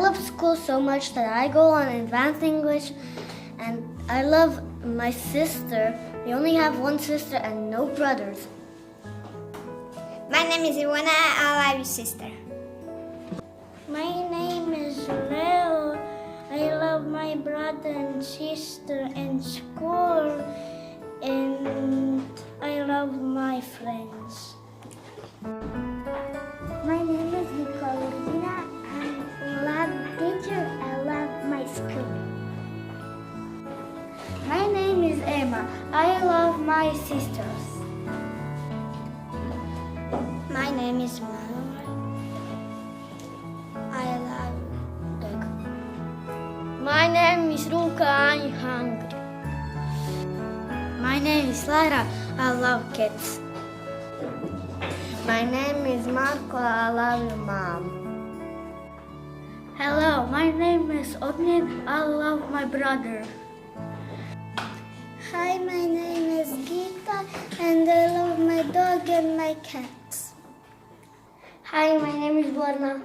love school so much that I go on advanced English, and I love my sister. We only have one sister and no brothers. My name is Iwana. I love you, sister. My name is Leo. I love my brother and sister and school, and I love my friends. My name is Nicolina. I love teacher. I love my school. My name is Emma. I love my sisters. My name is Manuel. I love dog. My name is Luca. I'm hungry. My name is Lara. I love cats. My name is Marco. I love you, Mom. Hello, my name is Ognin. I love my brother. Hi, my name is Gita, and I love my dog and my cats. Hi, my name is Borna.